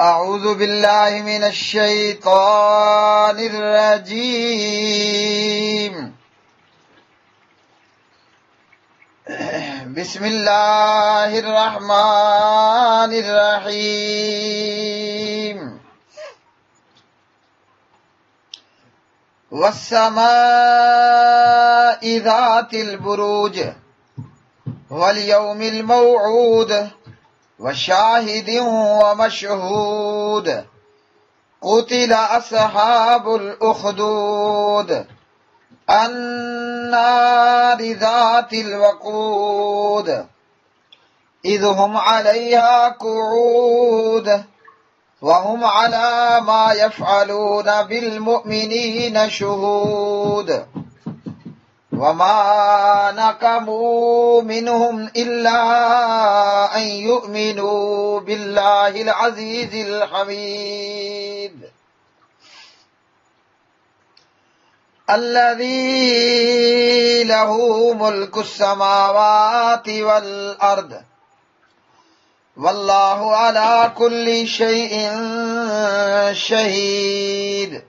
أعوذ بالله من الشيطان الرجيم. بسم الله الرحمن الرحيم. والسماء ذات البروج واليوم الموعود وشاهد ومشهود. قتل أصحاب الأخدود النار ذات الوقود إذ هم عليها قعود وهم على ما يفعلون بالمؤمنين شهود. وما نقموا منهم إلا أن يؤمنوا بالله العزيز الحميد الذي له ملك السماوات والأرض والله على كل شيء شهيد.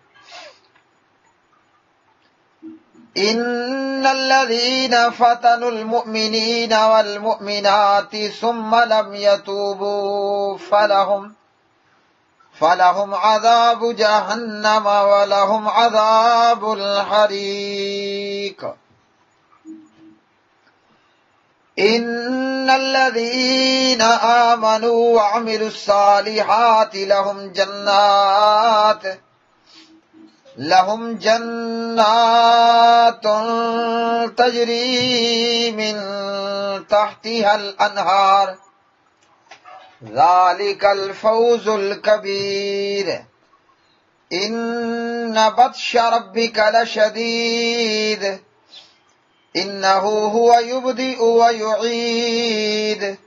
إن الذين فتنوا المؤمنين والمؤمنات ثم لم يتوبوا فلهم عذاب جهنم ولهم عذاب الحريق. إن الذين آمنوا وعملوا الصالحات لهم جنات تجري من تحتها الأنهار ذلك الفوز الكبير. إن بطش ربك لشديد إنه هو يبدئ ويعيد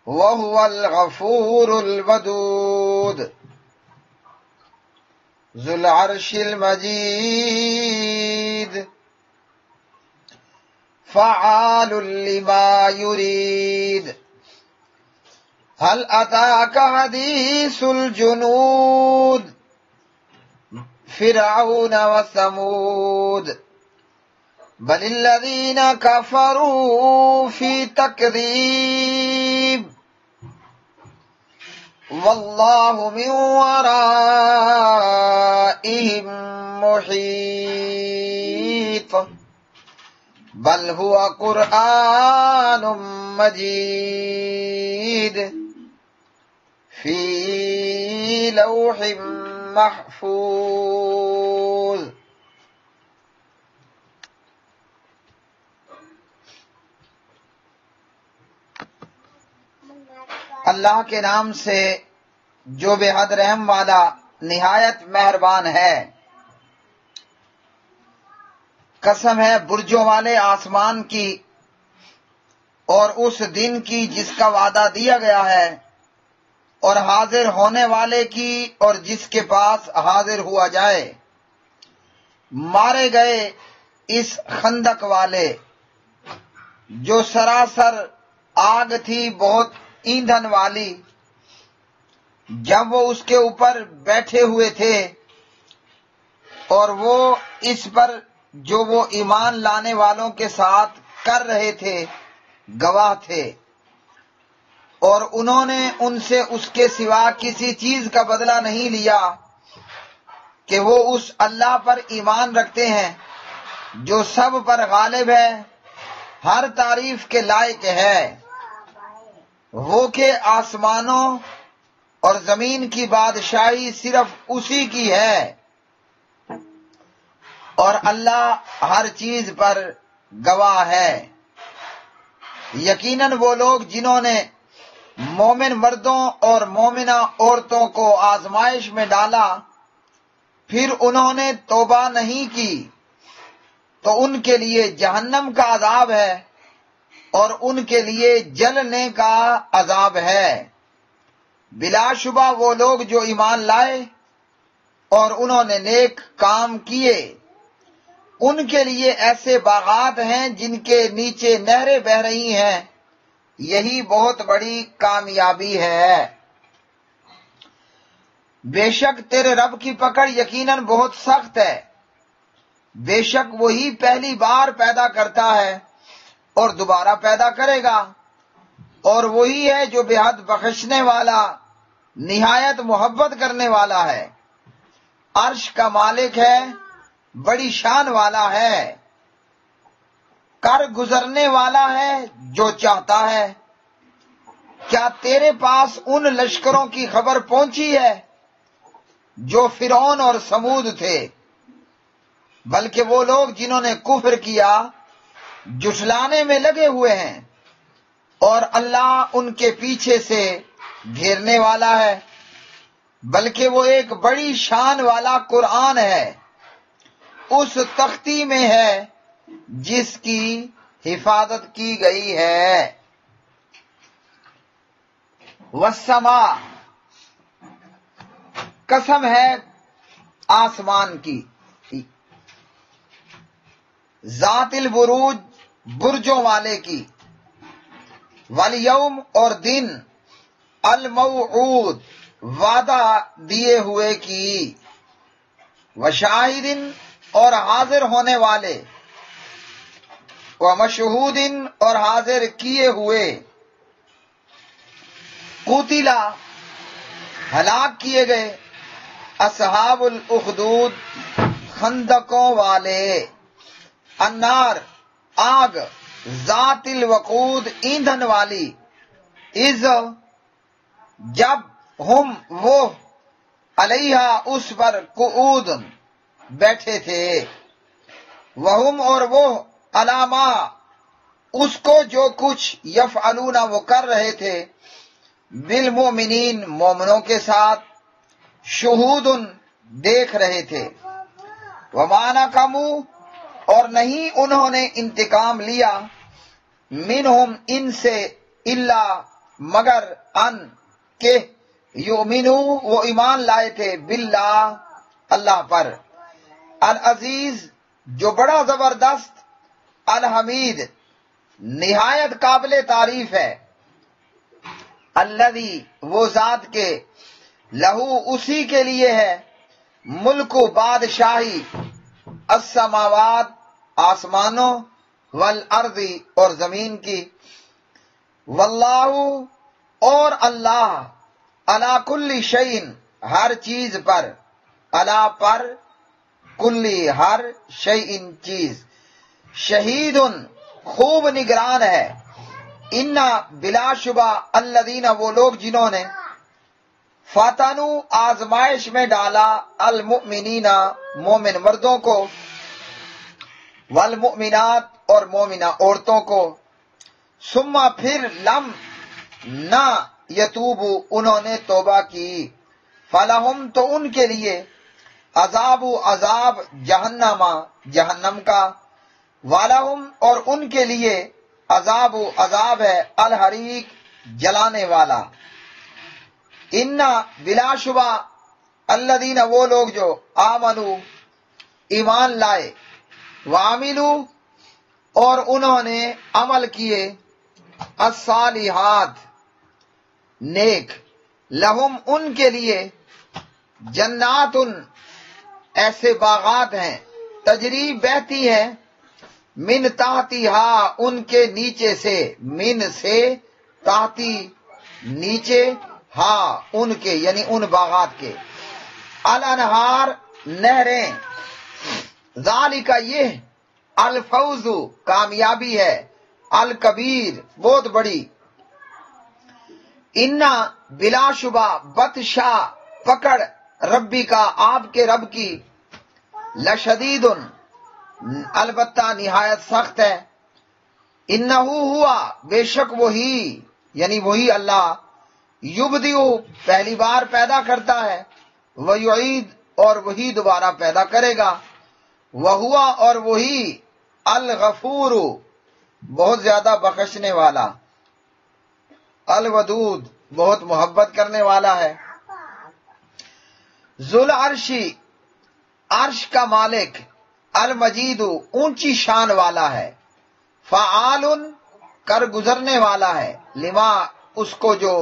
وهو الغفور الودود ذو العرش المجيد فعال لما يريد. هل أتاك حديث الجنود فرعون وثمود بل الذين كفروا في تكذيب والله من ورائهم محيط بل هو قرآن مجيد في لوح محفوظ. اللہ کے نام سے جو بے حد رحم والا نہایت مہربان ہے. قسم ہے برجوں والے آسمان کی اور اس دن کی جس کا وعدہ دیا گیا ہے اور حاضر ہونے والے کی اور جس کے پاس حاضر ہوا جائے. مارے گئے اس خندق والے جو سراسر آگ تھی بہت ایندھن والی جب وہ اس کے اوپر بیٹھے ہوئے تھے اور وہ اس پر جو وہ ایمان لانے والوں کے ساتھ کر رہے تھے گواہ تھے اور انہوں نے ان سے اس کے سوا کسی چیز کا بدلہ نہیں لیا کہ وہ اس اللہ پر ایمان رکھتے ہیں جو سب پر غالب ہے ہر تعریف کے لائق ہے. وہ کہ آسمانوں اور زمین کی بادشاہی صرف اسی کی ہے اور اللہ ہر چیز پر گواہ ہے. یقیناً وہ لوگ جنہوں نے مومن مردوں اور مومنہ عورتوں کو آزمائش میں ڈالا پھر انہوں نے توبہ نہیں کی تو ان کے لیے جہنم کا عذاب ہے اور ان کے لیے جلنے کا عذاب ہے. بلا شبہ وہ لوگ جو ایمان لائے اور انہوں نے نیک کام کیے ان کے لیے ایسے باغات ہیں جن کے نیچے نہریں بہہ رہی ہیں یہی بہت بڑی کامیابی ہے. بے شک تیرے رب کی پکڑ یقیناً بہت سخت ہے، بے شک وہی پہلی بار پیدا کرتا ہے اور دوبارہ پیدا کرے گا، اور وہی ہے جو بے حد بخشنے والا نہایت محبت کرنے والا ہے، عرش کا مالک ہے، بڑی شان والا ہے، کر گزرنے والا ہے جو چاہتا ہے۔ کیا تیرے پاس ان لشکروں کی خبر پہنچی ہے جو فرعون اور سمود تھے؟ بلکہ وہ لوگ جنہوں نے کفر کیا جھٹلانے میں لگے ہوئے ہیں، اور اللہ ان کے پیچھے سے گھیرنے والا ہے، بلکہ وہ ایک بڑی شان والا قرآن ہے، اس تختی میں ہے جس کی حفاظت کی گئی ہے۔ والسماء، قسم ہے آسمان کی، ذات البروج، برجوں والے کی، والیوم، اور دن، الموعود، وعدہ دیے ہوئے کی، وشاہد، اور حاضر ہونے والے، ومشہود، اور حاضر کیے ہوئے، قتلا، ہلاک کیے گئے، اصحاب الاخدود، خندقوں والے، النار، آگ، ذات الوقود، ایندھن والی، اذ، جب، ہم، وہ، علیہا، اس پر، قعود، بیٹھے تھے، وہم، اور وہ، علامہ، اس کو جو کچھ یفعلون وہ کر رہے تھے، بالمؤمنین، مومنوں کے ساتھ، شہود، دیکھ رہے تھے، وما نقموا، اور نہیں انہوں نے انتقام لیا، منہم، ان سے، الا، مگر، ان، کہ، یؤمنوا، وہ ایمان لائے تھے، باللہ، اللہ پر، العزیز، جو بڑا زبردست، الحمید، نہایت قابل تعریف ہے، الذی، وہ ذات کے، لہو، اسی کے لیے ہے، ملک، بادشاہی، السماوات، آسمانوں، والارض، اور زمین کی، واللہ، اور اللہ، علی کل شیء، ہر چیز پر، علی پر، کلی، ہر، شیء، چیز، شہید، خوب نگران ہے، انا، بلا شبہ، الذین، وہ لوگ جنہوں نے، فتنوا، آزمائش میں ڈالا، المؤمنین، مومن مردوں کو، والمؤمنات، اور مومنہ عورتوں کو، ثم، پھر، لم، نہ، یتوبوا، انہوں نے توبہ کی، فلہم، تو ان کے لیے، عذاب، عذاب، جہنم، جہنم کا، ولہم، اور ان کے لیے، عذاب، عذاب ہے، الحریق، جلانے والا، انا، بلا شبہ، الذین، وہ لوگ جو، آمنو، ایمان لائے، وعملوا، اور انہوں نے عمل کیے، الصالحات، نیک، لہم، ان کے لیے، جنات، ایسے باغات ہیں، تجری، بہتی ہیں، من تحتہا، ان کے نیچے سے، من سے، تحتی، نیچے، ہاں، ان کے، یعنی ان باغات کے، الانہار، نہریں، ذالک، یہ، الفوز، کامیابی ہے، الکبیر، بہت بڑی، انا، بلا شبہ، بطشا، پکڑ، ربی کا، آپ کے رب کی، لشدید، البتہ نہایت سخت ہے، انہو، ہوا، بے شک وہی، یعنی وہی اللہ، یبدئ، پہلی بار پیدا کرتا ہے، ویعید، اور وہی دوبارہ پیدا کرے گا، وہوا، اور وہی، الغفور، بہت زیادہ بخشنے والا، الودود، بہت محبت کرنے والا ہے، ذوالعرشی، عرش کا مالک، المجید، اونچی شان والا ہے، فعال، کر گزرنے والا ہے، لما، اس کو جو،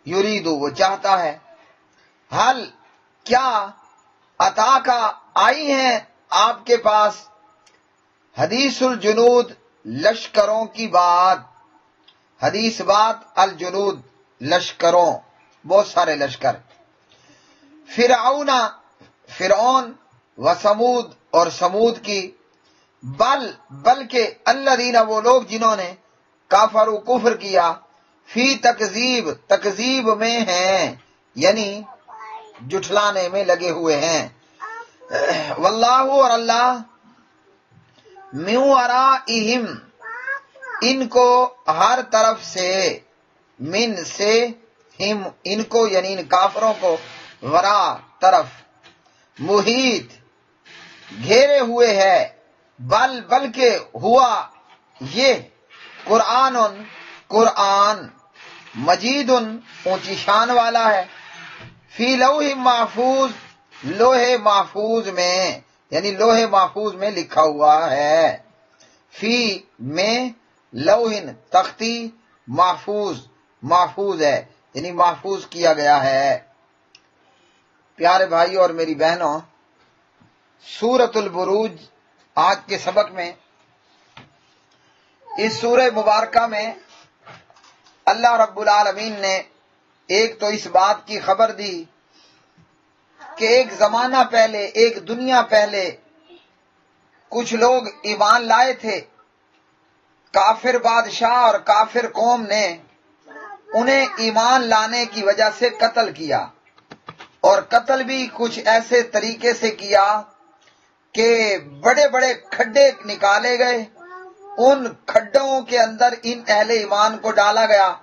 یرید، وہ چاہتا ہے، حل، کیا عطا کا آئی ہیں آپ کے پاس؟ حدیث الجنود لشکروں کی بات، حدیث بات الجنود لشکروں، بہت سارے لشکر، فرعون و سمود اور سمود کی، بلکہ الذین وہ لوگ جنہوں نے کافروا کفر کیا، فی تکذیب میں ہیں، یعنی جھٹلانے میں لگے ہوئے ہیں، واللہ اور اللہ من ورائہم ان کو ہر طرف سے، من سے، ہم ان کو یعنی ان کافروں کو، ورا طرف، محیط گھیرے ہوئے ہے، بلکہ ہوا یہ قرآن مجید اونچی شان والا ہے، فی لوح محفوظ لوح محفوظ میں، یعنی لوح محفوظ میں لکھا ہوا ہے، فی میں لوح تختی، محفوظ ہے یعنی محفوظ کیا گیا ہے۔ پیارے بھائی اور میری بہنوں، سورۃ البروج آج کے سبق میں، اس سورہ مبارکہ میں اللہ رب العالمین نے ایک تو اس بات کی خبر دی کہ ایک زمانہ پہلے، ایک دنیا پہلے کچھ لوگ ایمان لائے تھے، کافر بادشاہ اور کافر قوم نے انہیں ایمان لانے کی وجہ سے قتل کیا، اور قتل بھی کچھ ایسے طریقے سے کیا کہ بڑے بڑے کھڈے نکالے گئے، ان کھڈوں کے اندر ان اہل ایمان کو ڈالا گیا،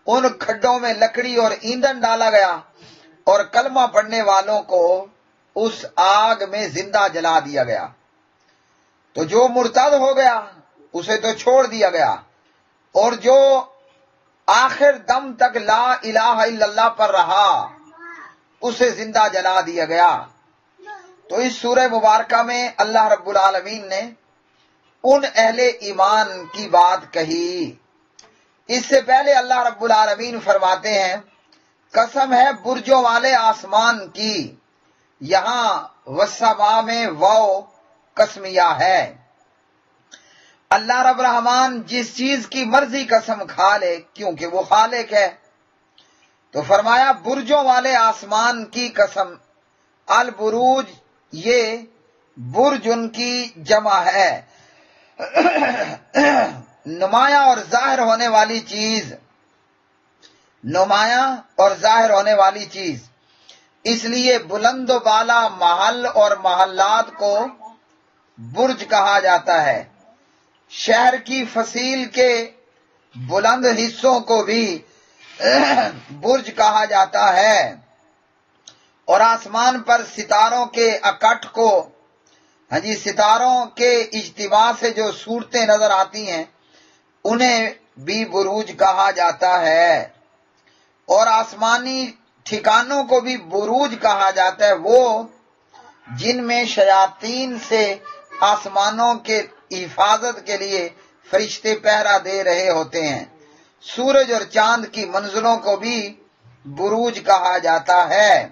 ان کھڈوں میں لکڑی اور ایندھن ڈالا گیا، اور کلمہ پڑھنے والوں کو اس آگ میں زندہ جلا دیا گیا۔ تو جو مرتد ہو گیا اسے تو چھوڑ دیا گیا، اور جو آخر دم تک لا الہ الا اللہ پر رہا اسے زندہ جلا دیا گیا۔ تو اس سورہ مبارکہ میں اللہ رب العالمین نے ان اہل ایمان کی بات کہی۔ اس سے پہلے اللہ رب العالمین فرماتے ہیں، قسم ہے برجوں والے آسمان کی، یہاں والسماء میں واو قسمیہ ہے، اللہ رب رحمان جس چیز کی مرضی قسم کھا لے کیونکہ وہ خالق ہے۔ تو فرمایا برجوں والے آسمان کی قسم، البروج یہ برج ان کی جمع ہے، نمایاں اور ظاہر ہونے والی چیز، نمایاں اور ظاہر ہونے والی چیز، اس لیے بلند و بالا محل اور محلات کو برج کہا جاتا ہے، شہر کی فصیل کے بلند حصوں کو بھی برج کہا جاتا ہے، اور آسمان پر ستاروں کے اکٹھ کو، ستاروں کے اجتماع سے جو صورتیں نظر آتی ہیں انہیں بھی بروج کہا جاتا ہے، اور آسمانی ٹھکانوں کو بھی بروج کہا جاتا ہے، وہ جن میں شیاطین سے آسمانوں کے حفاظت کے لیے فرشتے پہرا دے رہے ہوتے ہیں، سورج اور چاند کی منزلوں کو بھی بروج کہا جاتا ہے۔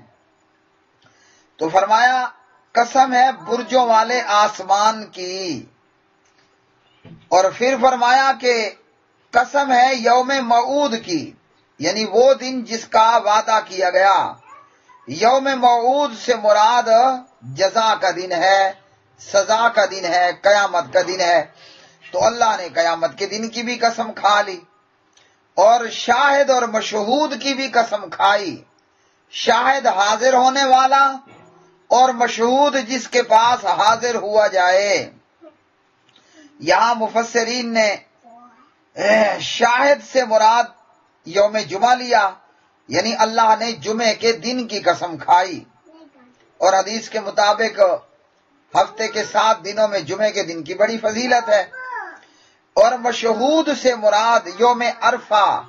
تو فرمایا قسم ہے برجوں والے آسمان کی، اور پھر فرمایا کہ قسم ہے یوم موعود کی، یعنی وہ دن جس کا وعدہ کیا گیا۔ یوم موعود سے مراد جزا کا دن ہے، سزا کا دن ہے، قیامت کا دن ہے، تو اللہ نے قیامت کے دن کی بھی قسم کھا لی، اور شاہد اور مشہود کی بھی قسم کھائی، شاہد حاضر ہونے والا اور مشہود جس کے پاس حاضر ہوا جائے۔ یہاں مفسرین نے شاہد سے مراد یوم جمعہ لیا، یعنی اللہ نے جمعے کے دن کی قسم کھائی، اور حدیث کے مطابق ہفتے کے 7 دنوں میں جمعے کے دن کی بڑی فضیلت ہے۔ اور مشہود سے مراد یوم عرفہ،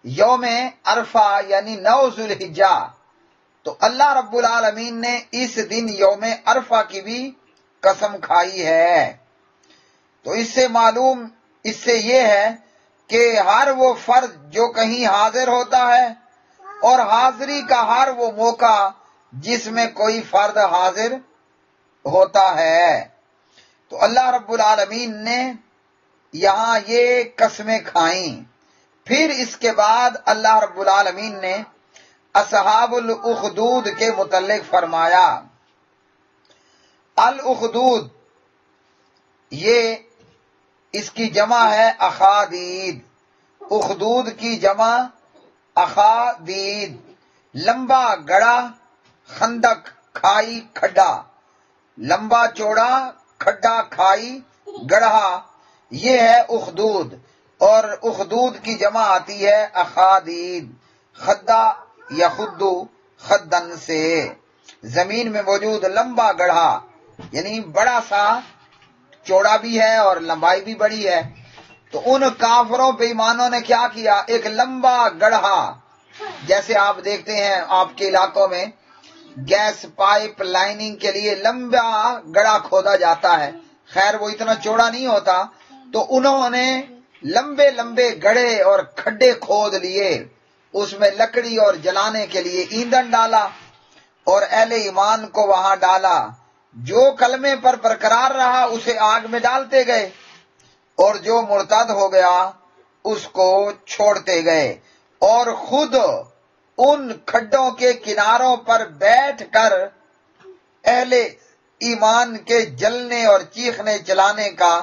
یوم عرفہ یعنی 9 ذوالحجہ، تو اللہ رب العالمین نے اس دن یوم عرفہ کی بھی قسم کھائی ہے۔ تو اس سے معلوم، اس سے یہ ہے کہ ہر وہ فرد جو کہیں حاضر ہوتا ہے، اور حاضری کا ہر وہ موقع جس میں کوئی فرد حاضر ہوتا ہے۔ تو اللہ رب العالمین نے یہاں یہ قسمیں کھائیں۔ پھر اس کے بعد اللہ رب العالمین نے اصحاب الاخدود کے متعلق فرمایا۔ الاخدود یہ اس کی جمع ہے اخادید، اخدود کی جمع اخادید، لمبا گڑا، خندق کھائی کھڈا، لمبا چوڑا کھڈا کھائی گڑھا، یہ ہے اخدود۔ اور اخدود کی جمع آتی ہے اخادید، خدا یا خدو خدن سے، زمین میں موجود لمبا گڑھا، یعنی بڑا سا، چوڑا بھی ہے اور لمبائی بھی بڑی ہے۔ تو ان کافروں بے ایمانوں نے کیا کیا؟ ایک لمبا گڑھا، جیسے آپ دیکھتے ہیں آپ کے علاقوں میں گیس پائپ لائننگ کے لیے لمبا گڑھا کھودا جاتا ہے، خیر وہ اتنا چوڑا نہیں ہوتا، تو انہوں نے لمبے لمبے گڑھے اور کھڈے کھود لیے، اس میں لکڑی اور جلانے کے لیے ایندھن ڈالا اور اہل ایمان کو وہاں ڈالا، جو کلمے پر برقرار رہا اسے آگ میں ڈالتے گئے اور جو مرتد ہو گیا اس کو چھوڑتے گئے، اور خود ان کھڈوں کے کناروں پر بیٹھ کر اہل ایمان کے جلنے اور چیخنے چلانے کا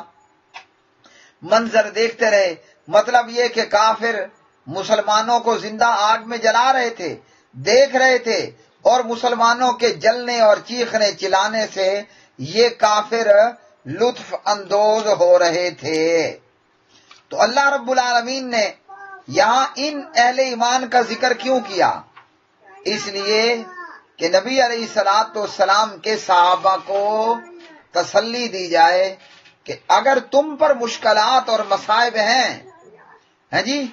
منظر دیکھتے رہے۔ مطلب یہ کہ کافر مسلمانوں کو زندہ آگ میں جلا رہے تھے، دیکھ رہے تھے، اور مسلمانوں کے جلنے اور چیخنے چلانے سے یہ کافر لطف اندوز ہو رہے تھے۔ تو اللہ رب العالمین نے یہاں ان اہل ایمان کا ذکر کیوں کیا؟ اس لیے کہ نبی علیہ السلام کے صحابہ کو تسلی دی جائے کہ اگر تم پر مشکلات اور مصائب ہیں، جی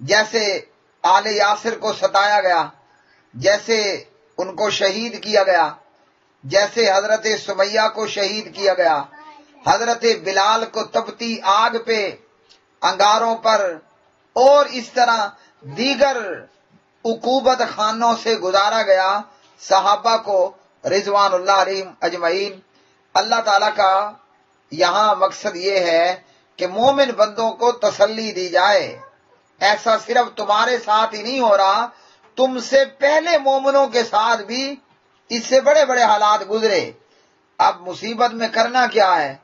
جیسے آل یاسر کو ستایا گیا، جیسے ان کو شہید کیا گیا، جیسے حضرت سمیہ کو شہید کیا گیا، حضرت بلال کو تپتی آگ پہ، انگاروں پر، اور اس طرح دیگر عقوبت خانوں سے گزارا گیا صحابہ کو رضوان اللہ علیہم اجمعین۔ اللہ تعالیٰ کا یہاں مقصد یہ ہے کہ مومن بندوں کو تسلی دی جائے، ایسا صرف تمہارے ساتھ ہی نہیں ہو رہا، تم سے پہلے مومنوں کے ساتھ بھی اس سے بڑے بڑے حالات گزرے۔ اب مصیبت میں کرنا کیا ہے؟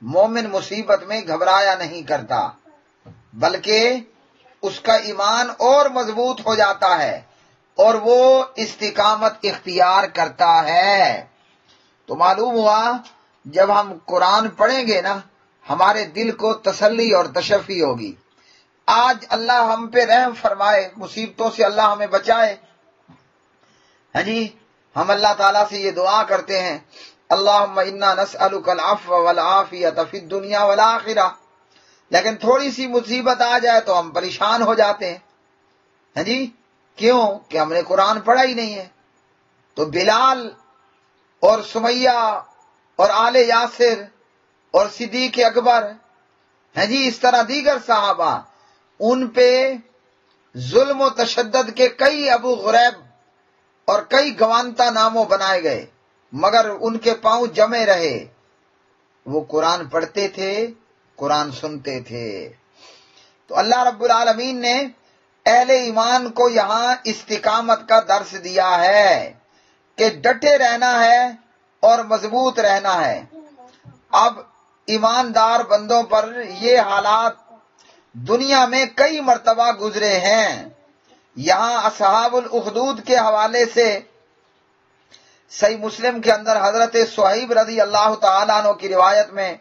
مومن مصیبت میں گھبرایا نہیں کرتا، بلکہ اس کا ایمان اور مضبوط ہو جاتا ہے اور وہ استقامت اختیار کرتا ہے۔ تو معلوم ہوا جب ہم قرآن پڑھیں گے نا، ہمارے دل کو تسلی اور تشفی ہوگی۔ آج اللہ ہم پہ رحم فرمائے، مصیبتوں سے اللہ ہمیں بچائے۔ ہاں جی، ہم اللہ تعالیٰ سے یہ دعا کرتے ہیں، اللہم انا نسألک العفو والعافیۃ فی الدنیا والآخرہ، لیکن تھوڑی سی مصیبت آ جائے تو ہم پریشان ہو جاتے ہیں۔ ہاں جی، کیوں؟ کہ ہم نے قرآن پڑھا ہی نہیں ہے۔ تو بلال اور سمیہ اور آل یاسر اور صدیق اکبر، ہیں جی، اس طرح دیگر صحابہ، ان پہ ظلم و تشدد کے کئی ابو غریب اور کئی گوانتا ناموں بنائے گئے، مگر ان کے پاؤں جمے رہے، وہ قرآن پڑھتے تھے، قرآن سنتے تھے۔ تو اللہ رب العالمین نے اہل ایمان کو یہاں استقامت کا درس دیا ہے کہ ڈٹے رہنا ہے اور مضبوط رہنا ہے۔ اب ایماندار بندوں پر یہ حالات دنیا میں کئی مرتبہ گزرے ہیں۔ یہاں اصحاب الاخدود کے حوالے سے صحیح مسلم کے اندر حضرت صہیب رضی اللہ تعالیٰ عنہ کی روایت میں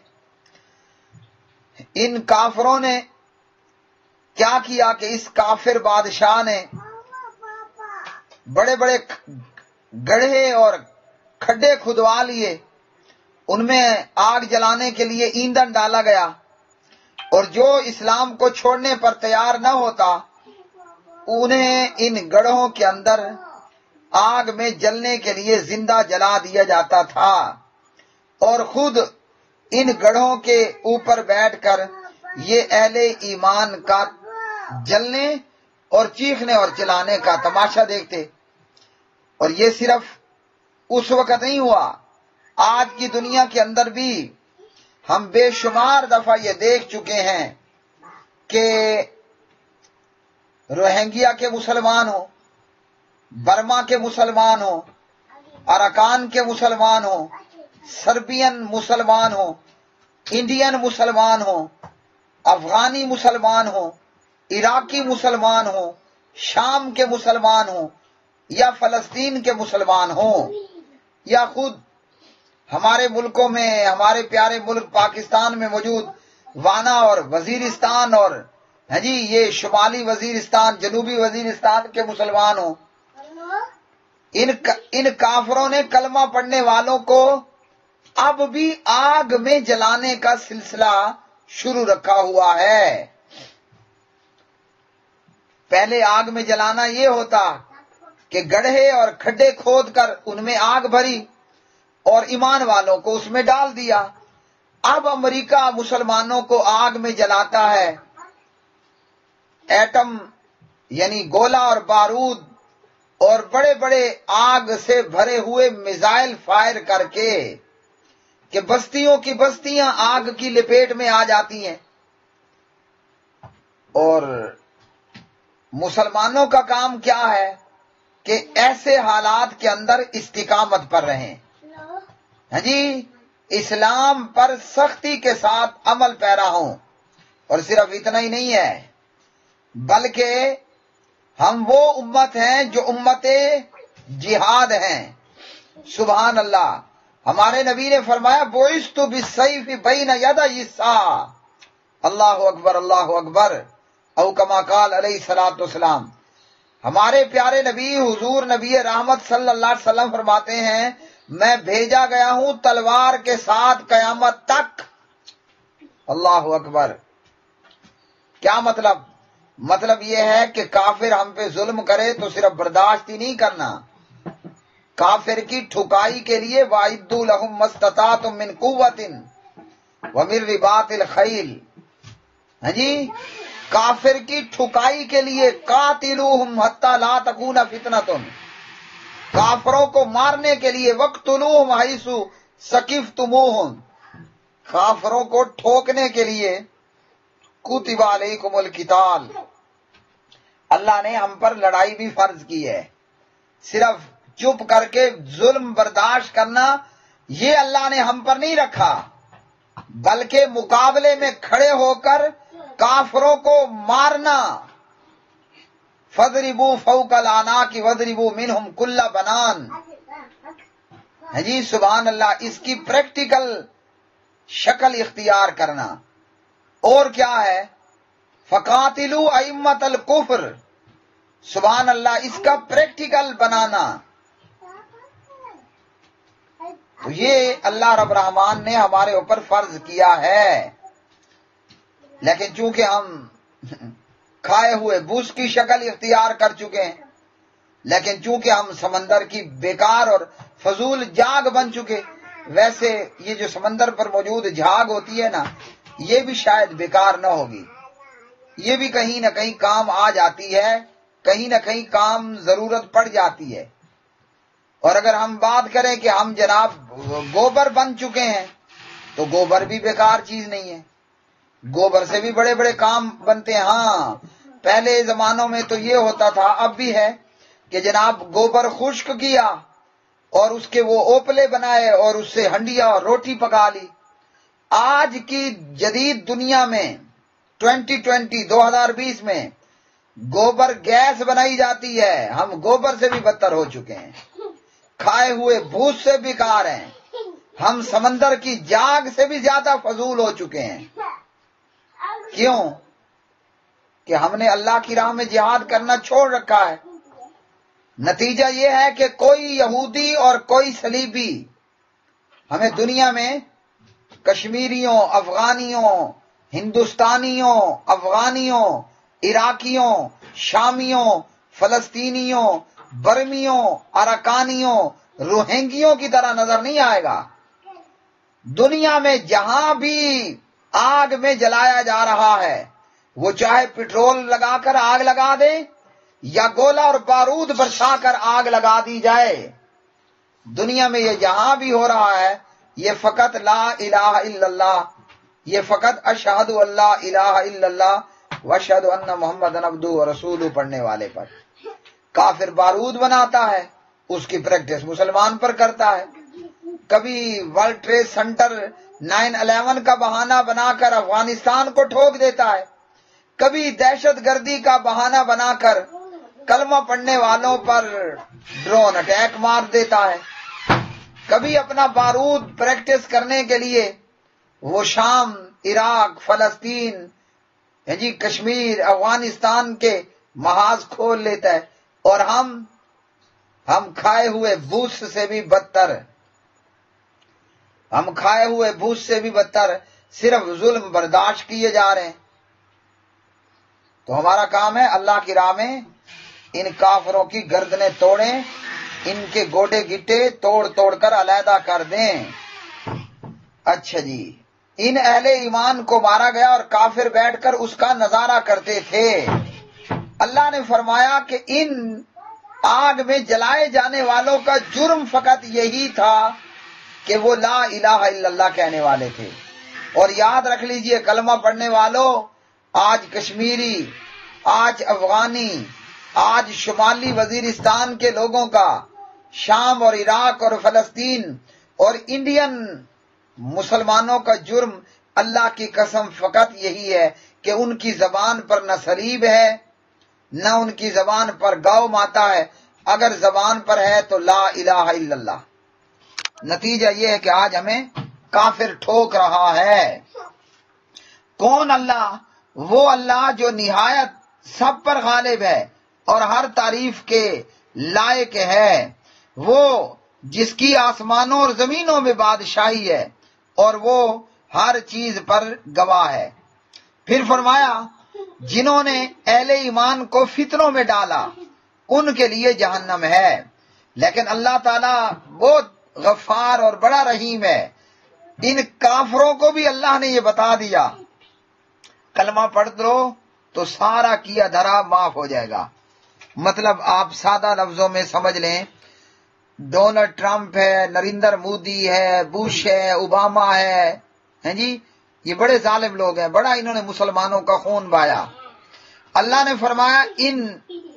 ان کافروں نے کیا کیا کہ اس کافر بادشاہ نے بڑے بڑے گڑھے اور کھڈے کھدوا لیے، ان میں آگ جلانے کے لیے ایندھن ڈالا گیا، اور جو اسلام کو چھوڑنے پر تیار نہ ہوتا انہیں ان گڑھوں کے اندر آگ میں جلنے کے لیے زندہ جلا دیا جاتا تھا، اور خود ان گڑھوں کے اوپر بیٹھ کر یہ اہل ایمان کا جلنے اور چیخنے اور چلانے کا تماشا دیکھتے۔ اور یہ صرف اس وقت نہیں ہوا، آج کی دنیا کے اندر بھی ہم بے شمار دفعہ یہ دیکھ چکے ہیں کہ روہنگیا کے مسلمان ہوں، برما کے مسلمان ہوں، اراکان کے مسلمان ہوں، سربین مسلمان ہوں، انڈین مسلمان ہوں، افغانی مسلمان ہوں، عراقی مسلمان ہوں، شام کے مسلمان ہوں، یا فلسطین کے مسلمان ہوں، یا خود ہمارے ملکوں میں، ہمارے پیارے ملک پاکستان میں موجود وانا اور وزیرستان اور جی یہ شمالی وزیرستان، جنوبی وزیرستان کے مسلمان ہوں، ان کافروں نے کلمہ پڑھنے والوں کو اب بھی آگ میں جلانے کا سلسلہ شروع رکھا ہوا ہے۔ پہلے آگ میں جلانا یہ ہوتا کہ گڑھے اور کھڈے کھود کر ان میں آگ بھری اور ایمان والوں کو اس میں ڈال دیا۔ اب امریکہ مسلمانوں کو آگ میں جلاتا ہے، ایٹم یعنی گولہ اور بارود اور بڑے بڑے آگ سے بھرے ہوئے میزائل فائر کر کے کہ بستیوں کی بستیاں آگ کی لپیٹ میں آ جاتی ہیں، اور مسلمانوں کا کام کیا ہے کہ ایسے حالات کے اندر استقامت پر رہیں، ہاں جی، اسلام پر سختی کے ساتھ عمل پیرا ہوں۔ اور صرف اتنا ہی نہیں ہے، بلکہ ہم وہ امت ہیں جو امت جہاد ہیں۔ سبحان اللہ، ہمارے نبی نے فرمایا بعثت بالسیف بین یدی الساعۃ، اللہ اکبر اللہ اکبر، او کما قال علیہ الصلوۃ والسلام۔ ہمارے پیارے نبی حضور نبی رحمت صلی اللہ علیہ وسلم فرماتے ہیں میں بھیجا گیا ہوں تلوار کے ساتھ قیامت تک۔ اللہ اکبر۔ کیا مطلب؟ مطلب یہ ہے کہ کافر ہم پہ ظلم کرے تو صرف برداشت ہی نہیں کرنا، کافر کی ٹھکائی کے لیے وَأَعِدُّوا لَهُم مَّا اسْتَطَعْتُم مِّن قُوَّةٍ وَمِن رِّبَاطِ الْخَيْلِ، ہاں جی، کافر کی ٹھکائی کے لیے قَاتِلُوهُمْ حَتَّىٰ لَا تَكُونَ فِتْنَةٌ، کافروں کو مارنے کے لیے وَاقْتُلُوهُمْ حَيْثُ ثَقِفْتُمُوهُمْ، کافروں کو ٹھوکنے کے لیے کُتِبَ عَلَيْكُمُ الْقِتَالُ، اللہ نے ہم پر لڑائی بھی فرض کی ہے۔ صرف چپ کر کے ظلم برداشت کرنا یہ اللہ نے ہم پر نہیں رکھا، بلکہ مقابلے میں کھڑے ہو کر کافروں کو مارنا۔ فَاضْرِبُوا فَوْقَ الْأَعْنَاقِ وَاضْرِبُوا مِنْهُمْ كُلَّ بَنَانٍ، ہاں جی سبحان اللہ، اس کی پریکٹیکل شکل اختیار کرنا۔ اور کیا ہے؟ فَقَاتِلُوا أَئِمَّةَ الْكُفْرِ، سبحان اللہ، اس کا پریکٹیکل بنانا۔ تو یہ اللہ رب الرحمن نے ہمارے اوپر فرض کیا ہے، لیکن چونکہ ہم کھائے ہوئے بوس کی شکل اختیار کر چکے ہیں، لیکن چونکہ ہم سمندر کی بیکار اور فضول جاگ بن چکے، ویسے یہ جو سمندر پر موجود جھاگ ہوتی ہے نا، یہ بھی شاید بیکار نہ ہوگی، یہ بھی کہیں نہ کہیں کام آ جاتی ہے، کہیں نہ کہیں کام ضرورت پڑ جاتی ہے۔ اور اگر ہم بات کریں کہ ہم جناب گوبر بن چکے ہیں، تو گوبر بھی بیکار چیز نہیں ہے، گوبر سے بھی بڑے بڑے کام بنتے ہیں۔ ہاں، پہلے زمانوں میں تو یہ ہوتا تھا، اب بھی ہے، کہ جناب گوبر خشک کیا اور اس کے وہ اوپلے بنائے اور اس سے ہنڈیا اور روٹی پکا لی۔ آج کی جدید دنیا میں 2020 میں گوبر گیس بنائی جاتی ہے، ہم گوبر سے بھی بدتر ہو چکے ہیں، کھائے ہوئے بھوس سے بیکار ہیں، ہم سمندر کی جاگ سے بھی زیادہ فضول ہو چکے ہیں۔ کیوں؟ کہ ہم نے اللہ کی راہ میں جہاد کرنا چھوڑ رکھا ہے۔ نتیجہ یہ ہے کہ کوئی یہودی اور کوئی صلیبی ہمیں دنیا میں کشمیریوں، افغانیوں، ہندوستانیوں، افغانیوں، عراقیوں، شامیوں، فلسطینیوں، برمیوں، اراکانیوں، روہنگیوں کی طرح نظر نہیں آئے گا۔ دنیا میں جہاں بھی آگ میں جلایا جا رہا ہے، وہ چاہے پٹرول لگا کر آگ لگا دے یا گولہ اور بارود برسا کر آگ لگا دی جائے، دنیا میں یہ جہاں بھی ہو رہا ہے یہ فقط لا الہ الا اللہ، یہ فقط اشہد اللہ الہ الا اللہ واشہد ان محمد عبدہ ورسولہ پڑھنے والے پر۔ کافر بارود بناتا ہے، اس کی پریکٹس مسلمان پر کرتا ہے۔ کبھی ورلڈ ٹریڈ سینٹر 9/11 کا بہانہ بنا کر افغانستان کو ٹھوک دیتا ہے، کبھی دہشت گردی کا بہانہ بنا کر کلمہ پڑھنے والوں پر ڈرون اٹیک مار دیتا ہے، کبھی اپنا بارود پریکٹس کرنے کے لیے وہ شام، عراق، فلسطین، کشمیر، افغانستان کے محاذ کھول لیتا ہے، اور ہم کھائے ہوئے بوس سے بھی بدتر، صرف ظلم برداشت کیے جا رہے ہیں۔ تو ہمارا کام ہے اللہ کی راہ میں ان کافروں کی گردنیں توڑیں، ان کے گوڈے گٹے توڑ توڑ کر علیحدہ کر دیں۔ اچھا جی، ان اہل ایمان کو مارا گیا اور کافر بیٹھ کر اس کا نظارہ کرتے تھے۔ اللہ نے فرمایا کہ ان آگ میں جلائے جانے والوں کا جرم فقط یہی تھا کہ وہ لا الہ الا اللہ کہنے والے تھے۔ اور یاد رکھ لیجئے کلمہ پڑھنے والوں، آج کشمیری، آج افغانی، آج شمالی وزیرستان کے لوگوں کا، شام اور عراق اور فلسطین اور انڈین مسلمانوں کا جرم اللہ کی قسم فقط یہی ہے کہ ان کی زبان پر نہ صلیب ہے، نہ ان کی زبان پر گاؤ ماتا ہے، اگر زبان پر ہے تو لا الہ الا اللہ۔ نتیجہ یہ ہے کہ آج ہمیں کافر ٹھوک رہا ہے۔ کون اللہ؟ وہ اللہ جو نہایت سب پر غالب ہے اور ہر تعریف کے لائق ہے، وہ جس کی آسمانوں اور زمینوں میں بادشاہی ہے اور وہ ہر چیز پر گواہ ہے۔ پھر فرمایا جنہوں نے اہل ایمان کو فتنوں میں ڈالا ان کے لیے جہنم ہے، لیکن اللہ تعالیٰ بہت غفار اور بڑا رحیم ہے۔ ان کافروں کو بھی اللہ نے یہ بتا دیا کلمہ پڑھ دو تو سارا کیا دھرا معاف ہو جائے گا۔ مطلب آپ سادہ لفظوں میں سمجھ لیں، ڈونلڈ ٹرمپ ہے، نریندر مودی ہے، بش ہے، اوباما ہے، جی یہ بڑے ظالم لوگ ہیں، بڑا انہوں نے مسلمانوں کا خون بہایا۔ اللہ نے فرمایا ان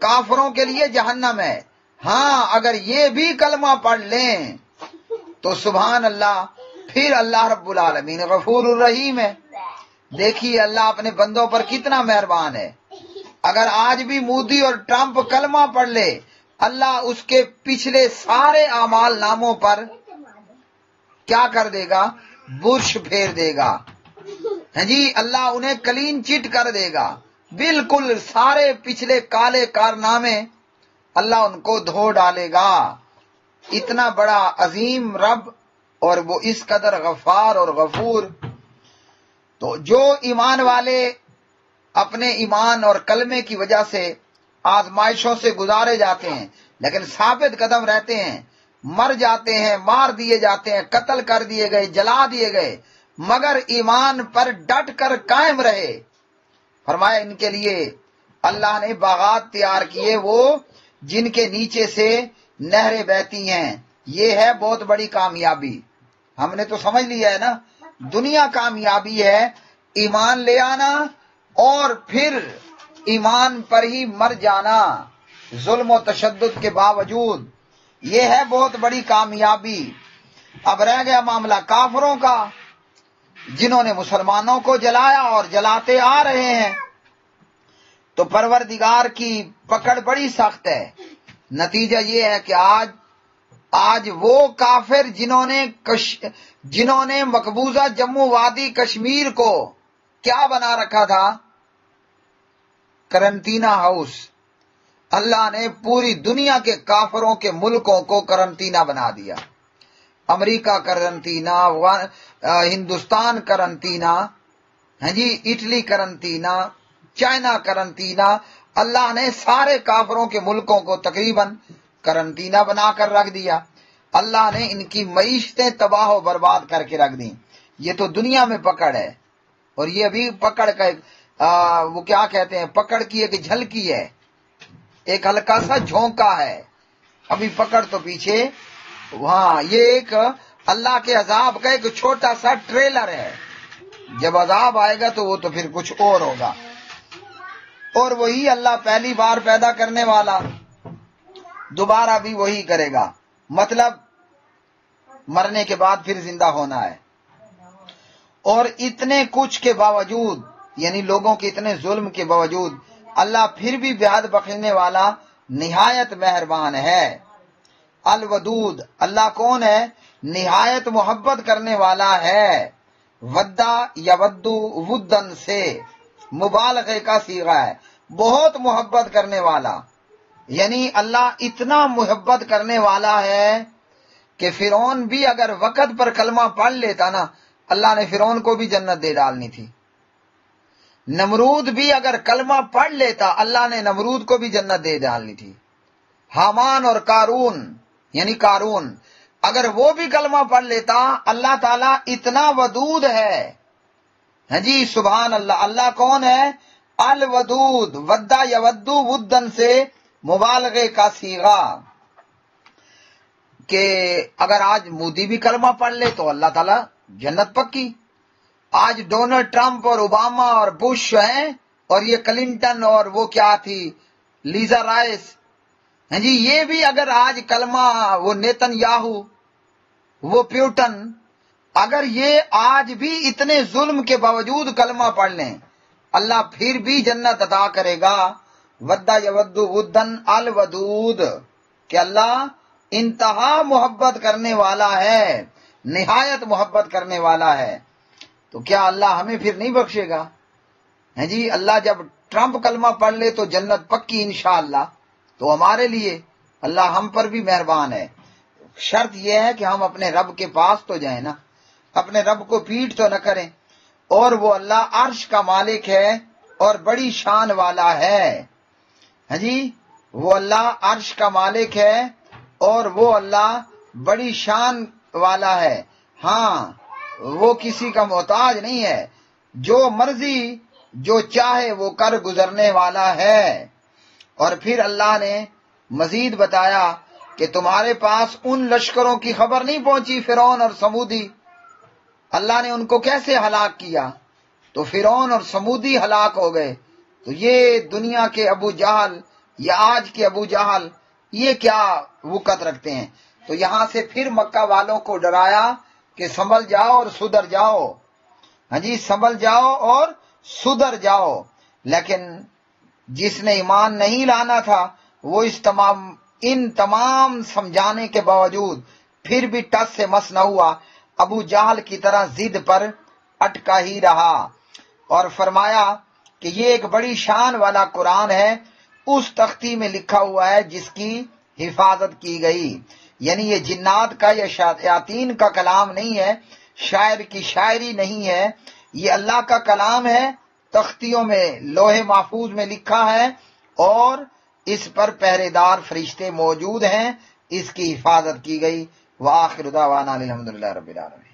کافروں کے لیے جہنم ہے۔ ہاں اگر یہ بھی کلمہ پڑھ لیں تو سبحان اللہ، پھر اللہ رب العالمین غفور الرحیم ہے۔ دیکھیے اللہ اپنے بندوں پر کتنا مہربان ہے۔ اگر آج بھی مودی اور ٹرمپ کلمہ پڑھ لے، اللہ اس کے پچھلے سارے اعمال ناموں پر کیا کر دے گا؟ برش پھیر دے گا۔ جی اللہ انہیں کلین چٹ کر دے گا، بالکل سارے پچھلے کالے کارنامے اللہ ان کو دھو ڈالے گا۔ اتنا بڑا عظیم رب اور وہ اس قدر غفار اور غفور۔ تو جو ایمان والے اپنے ایمان اور کلمے کی وجہ سے آزمائشوں سے گزارے جاتے ہیں لیکن ثابت قدم رہتے ہیں، مر جاتے ہیں، مار دیے جاتے ہیں، قتل کر دیے گئے، جلا دیے گئے، مگر ایمان پر ڈٹ کر قائم رہے، فرمایا ان کے لیے اللہ نے باغات تیار کیے وہ جن کے نیچے سے نہریں بہتی ہیں۔ یہ ہے بہت بڑی کامیابی۔ ہم نے تو سمجھ لیا ہے نا، دنیا کامیابی ہے ایمان لے آنا اور پھر ایمان پر ہی مر جانا ظلم و تشدد کے باوجود، یہ ہے بہت بڑی کامیابی۔ اب رہ گیا معاملہ کافروں کا جنہوں نے مسلمانوں کو جلایا اور جلاتے آ رہے ہیں، تو پروردگار کی پکڑ بڑی سخت ہے۔ نتیجہ یہ ہے کہ آج وہ کافر جنہوں نے مقبوضہ جموں وادی کشمیر کو کیا بنا رکھا تھا؟ Quarantine house. اللہ نے پوری دنیا کے کافروں کے ملکوں کو کرنٹینہ بنا دیا۔ امریکہ کرنٹینہ، ہندوستان کرنٹینہ، جی اٹلی کرنٹینہ، چائنا کرنٹینہ۔ اللہ نے سارے کافروں کے ملکوں کو تقریباً کرنٹینہ بنا کر رکھ دیا۔ اللہ نے ان کی معیشتیں تباہ و برباد کر کے رکھ دیں۔ یہ تو دنیا میں پکڑ ہے، اور یہ ابھی پکڑ کا وہ کیا کہتے ہیں، پکڑ کی ایک جھلکی ہے، ایک ہلکا سا جھونکا ہے، ابھی پکڑ تو پیچھے ہاں یہ ایک اللہ کے عذاب کا ایک چھوٹا سا ٹریلر ہے. جب عذاب آئے گا تو وہ تو پھر کچھ اور ہوگا. اور وہی اللہ پہلی بار پیدا کرنے والا دوبارہ بھی وہی کرے گا. مطلب مرنے کے بعد پھر زندہ ہونا ہے. اور اتنے کچھ کے باوجود، یعنی لوگوں کے اتنے ظلم کے باوجود، اللہ پھر بھی بہت بخشنے والا نہایت مہربان ہے. الودود، اللہ کون ہے؟ نہایت محبت کرنے والا ہے. ودا یا ودو ودن سے مبالغے کا صیغہ ہے، بہت محبت کرنے والا. یعنی اللہ اتنا محبت کرنے والا ہے کہ فرعون بھی اگر وقت پر کلمہ پڑھ لیتا نا، اللہ نے فرعون کو بھی جنت دے ڈالنی تھی. نمرود بھی اگر کلمہ پڑھ لیتا، اللہ نے نمرود کو بھی جنت دے ڈالنی تھی. حامان اور قارون، یعنی قارون اگر وہ بھی کلمہ پڑھ لیتا، اللہ تعالیٰ اتنا ودود ہے. ہاں جی سبحان اللہ. اللہ کون ہے؟ الودود. ودا یودو ودن سے مبالغے کا صیغہ، کہ اگر آج مودی بھی کلمہ پڑھ لے تو اللہ تعالیٰ جنت پکی. آج ڈونلڈ ٹرمپ اور اوباما اور بش ہیں، اور یہ کلنٹن اور وہ کیا تھی لیزا رائس، ہاں جی یہ بھی اگر آج کلمہ، وہ نیتن یاہو، وہ پیوٹن، اگر یہ آج بھی اتنے ظلم کے باوجود کلمہ پڑھ لیں، اللہ پھر بھی جنت عطا کرے گا. ودا یودو ودن الودود، کہ اللہ انتہا محبت کرنے والا ہے، نہایت محبت کرنے والا ہے. تو کیا اللہ ہمیں پھر نہیں بخشے گا؟ ہیں جی اللہ جب ٹرمپ کلمہ پڑھ لے تو جنت پکی انشاءاللہ. تو ہمارے لیے اللہ ہم پر بھی مہربان ہے. شرط یہ ہے کہ ہم اپنے رب کے پاس تو جائیں نا، اپنے رب کو پیٹ تو نہ کریں. اور وہ اللہ عرش کا مالک ہے اور بڑی شان والا ہے. ہاں جی وہ اللہ عرش کا مالک ہے اور وہ اللہ بڑی شان والا ہے. ہاں وہ کسی کا محتاج نہیں ہے، جو مرضی جو چاہے وہ کر گزرنے والا ہے. اور پھر اللہ نے مزید بتایا کہ تمہارے پاس ان لشکروں کی خبر نہیں پہنچی، فرعون اور سمودی، اللہ نے ان کو کیسے ہلاک کیا. تو فرعون اور سمودی ہلاک ہو گئے. تو یہ دنیا کے ابو جہل یا آج کے ابو جہل یہ کیا وقت رکھتے ہیں. تو یہاں سے پھر مکہ والوں کو ڈرایا کہ سنبھل جاؤ اور سدھر جاؤ. ہاں جی سنبھل جاؤ اور سدھر جاؤ. لیکن جس نے ایمان نہیں لانا تھا وہ ان تمام سمجھانے کے باوجود پھر بھی ٹس سے مس نہ ہوا، ابو جہل کی طرح ضد پر اٹکا ہی رہا. اور فرمایا کہ یہ ایک بڑی شان والا قرآن ہے، اس تختی میں لکھا ہوا ہے جس کی حفاظت کی گئی. یعنی یہ جنات کا یا شیاطین کا کلام نہیں ہے، شاعر کی شاعری نہیں ہے، یہ اللہ کا کلام ہے. تختیوں میں لوح محفوظ میں لکھا ہے اور اس پر پہرے دار فرشتے موجود ہیں، اس کی حفاظت کی گئی. وآخر دعوانا الحمدللہ رب العالمین.